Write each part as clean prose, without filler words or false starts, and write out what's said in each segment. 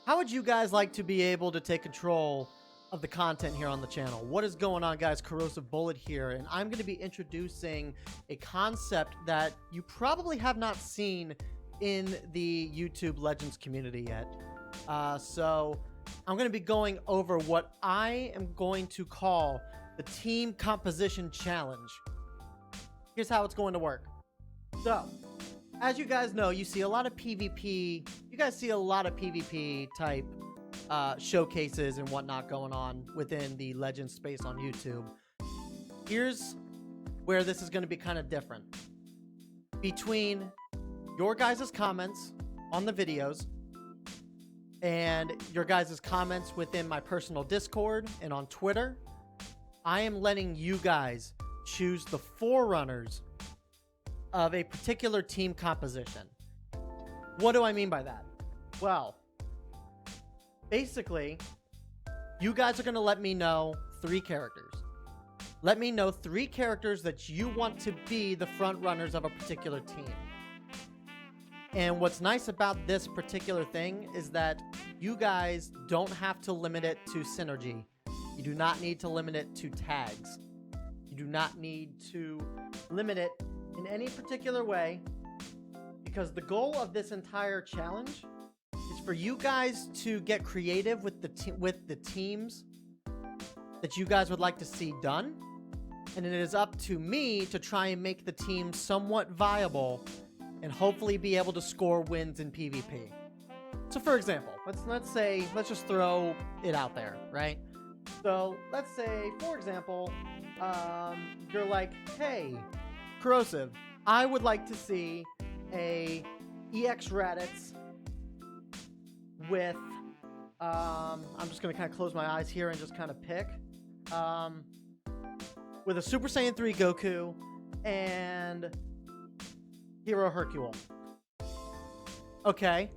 How would you guys like to be able to take control of the content here on the channel? What is going on, guys? Corrosive Bullet here, and I'm going to be introducing a concept that you probably have not seen in the YouTube Legends community yet. So I'm going to be going over what I am going to call the Team Composition Challenge. Here's how it's going to work. So, as you guys know, you see a lot of PvP. You guys see a lot of PvP type showcases and whatnot going on within the Legends space on YouTube. Here's where this is going to be kind of different. Between your guys' comments on the videos and your guys' comments within my personal Discord and on Twitter, I am letting you guys choose the forerunners of a particular team composition. What do I mean by that? Well, basically, you guys are going to let me know 3 characters. Let me know 3 characters that you want to be the front runners of a particular team. And what's nice about this particular thing is that you guys don't have to limit it to synergy. You do not need to limit it to tags. You do not need to limit it in any particular way, because the goal of this entire challenge is for you guys to get creative with the teams that you guys would like to see done, and it is up to me to try and make the team somewhat viable and hopefully be able to score wins in PvP. So for example, let's just throw it out there, right? So let's say, for example, you're like, hey, Corrosive, I would like to see a EX Raditz with, I'm just going to kind of close my eyes here and just kind of pick, with a Super Saiyan 3 Goku and Hero Hercule. Okay.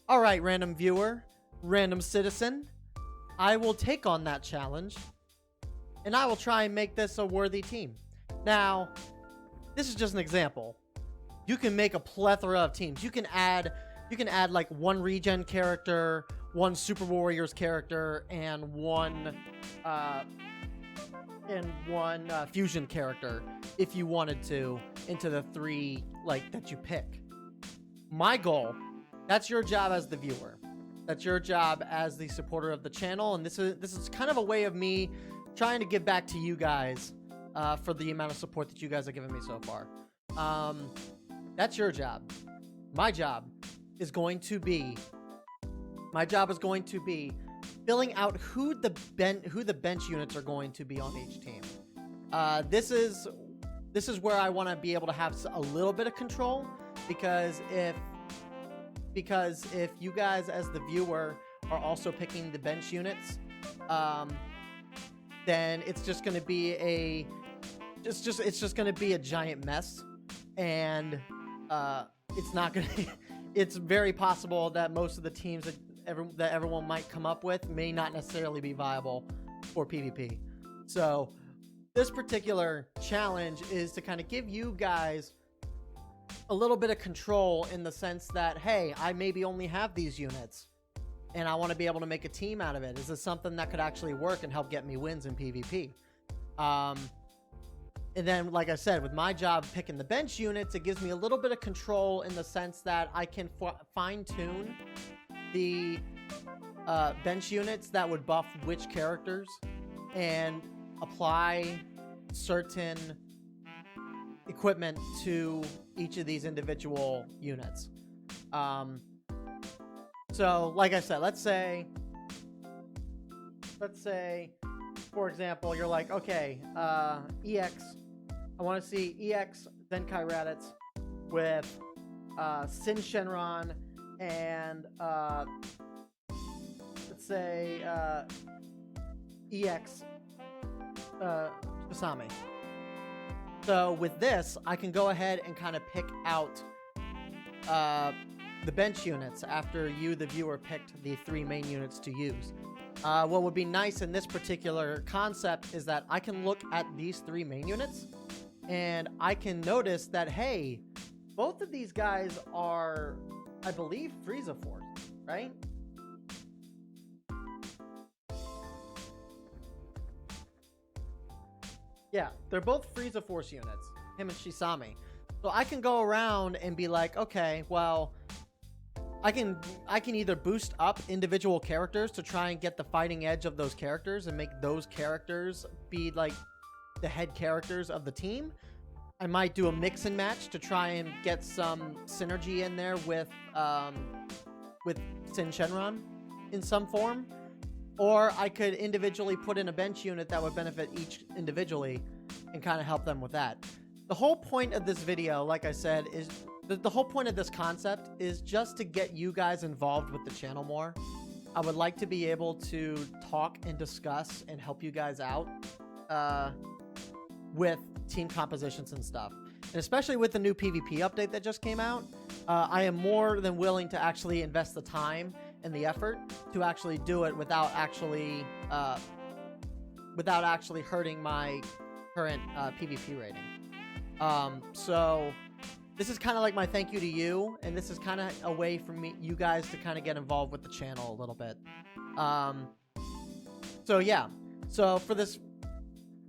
All right, random viewer, random citizen, I will take on that challenge, and I will try and make this a worthy team. Now, this is just an example. You can make a plethora of teams. You can add like 1 regen character, 1 Super Warriors character, and one fusion character if you wanted to into the 3 like that you pick. My goal, that's your job as the viewer. That's your job as the supporter of the channel, and this is kind of a way of me trying to give back to you guys for the amount of support that you guys have given me so far. That's your job. My job is going to be filling out who the bench units are going to be on each team. This is where I want to be able to have a little bit of control, because if you guys as the viewer are also picking the bench units, then it's just going to be a giant mess, and it's not going to it's very possible that most of the teams that everyone might come up with may not necessarily be viable for PvP. So this particular challenge is to kind of give you guys a little bit of control, in the sense that, hey, I maybe only have these units and I want to be able to make a team out of it. Is this something that could actually work and help get me wins in PvP? And then, like I said, with my job picking the bench units, it gives me a little bit of control in the sense that I can fine-tune the bench units that would buff which characters and apply certain equipment to each of these individual units. So, like I said, let's say, for example, you're like, okay, EX, I want to see EX Zenkai Raditz with Sin Shenron and let's say EX Kasame. So with this, I can go ahead and kind of pick out the bench units after you, the viewer, picked the 3 main units to use. What would be nice in this particular concept is that I can look at these 3 main units, and I can notice that, hey, both of these guys are, I believe, Frieza Force, right? Yeah, they're both Frieza Force units, him and Shisami. So I can go around and be like, okay, well, I can either boost up individual characters to try and get the fighting edge of those characters and make those characters be like the head characters of the team. I might do a mix and match to try and get some synergy in there with Sin Shenron in some form. Or I could individually put in a bench unit that would benefit each individually and kind of help them with that. The whole point of this video, like I said, is the whole point of this concept is just to get you guys involved with the channel more. I would like to be able to talk and discuss and help you guys out with team compositions and stuff. And especially with the new PvP update that just came out, I am more than willing to actually invest the time and the effort to actually do it without actually hurting my current PvP rating. So this is kind of like my thank you to you, and this is kind of a way for you guys to kind of get involved with the channel a little bit. So yeah, so for this,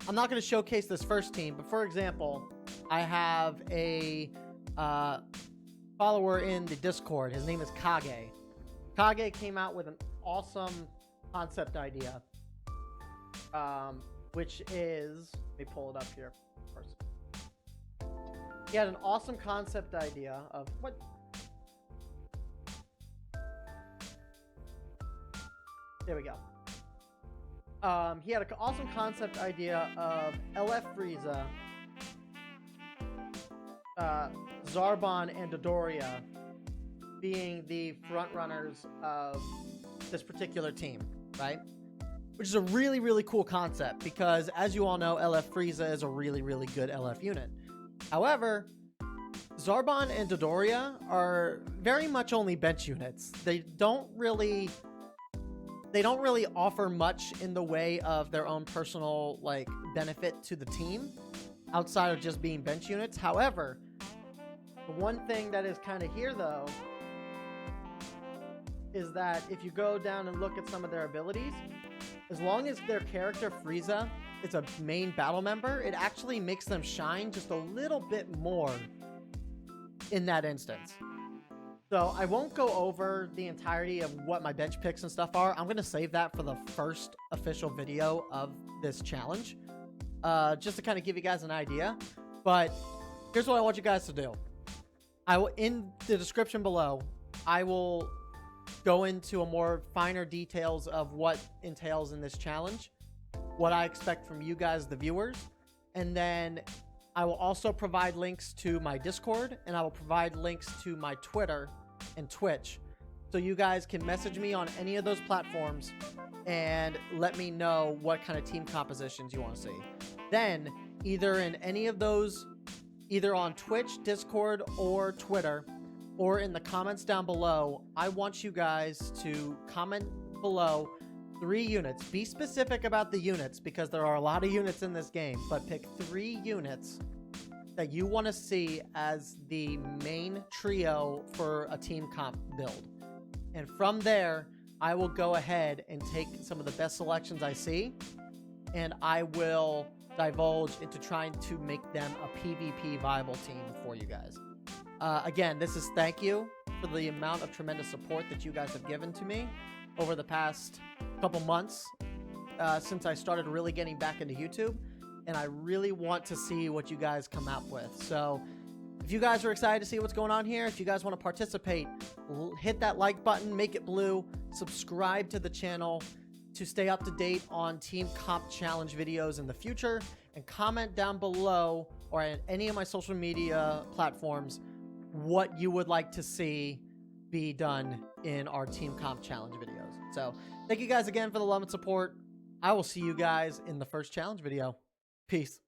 I'm not going to showcase this first team, but for example, I have a follower in the Discord. His name is Kage. Kage came out with an awesome concept idea, which is, let me pull it up here first. He had an awesome concept idea of what? There we go. He had an awesome concept idea of LF Frieza, Zarbon, and Dodoria being the front runners of this particular team, right? Which is a really, really cool concept because, as you all know, LF Frieza is a really, really good LF unit. However, Zarbon and Dodoria are very much only bench units. They don't really offer much in the way of their own personal like benefit to the team outside of just being bench units. However, the one thing that is kind of here though is that if you go down and look at some of their abilities, as long as their character Frieza is a main battle member, it actually makes them shine just a little bit more in that instance. So I won't go over the entirety of what my bench picks and stuff are. I'm going to save that for the first official video of this challenge, just to kind of give you guys an idea. But here's what I want you guys to do. I will, in the description below, I will go into a more finer details of what entails in this challenge, what I expect from you guys, the viewers, and then I will also provide links to my Discord, and I will provide links to my Twitter and Twitch, so you guys can message me on any of those platforms and let me know what kind of team compositions you want to see. Then, either in any of those, either on Twitch, Discord, or Twitter, or in the comments down below, I want you guys to comment below 3 units. Be specific about the units because there are a lot of units in this game, but pick 3 units that you want to see as the main trio for a team comp build. And from there, I will go ahead and take some of the best selections I see, and I will divulge into trying to make them a PvP viable team for you guys. Again, this is thank you for the amount of tremendous support that you guys have given to me over the past couple months since I started really getting back into YouTube, and I really want to see what you guys come out with. So if you guys are excited to see what's going on here, if you guys want to participate, hit that like button, make it blue, subscribe to the channel to stay up to date on Team Comp Challenge videos in the future, and comment down below or at any of my social media platforms what you would like to see be done in our Team Comp Challenge videos. So thank you guys again for the love and support. I will see you guys in the first challenge video. Peace.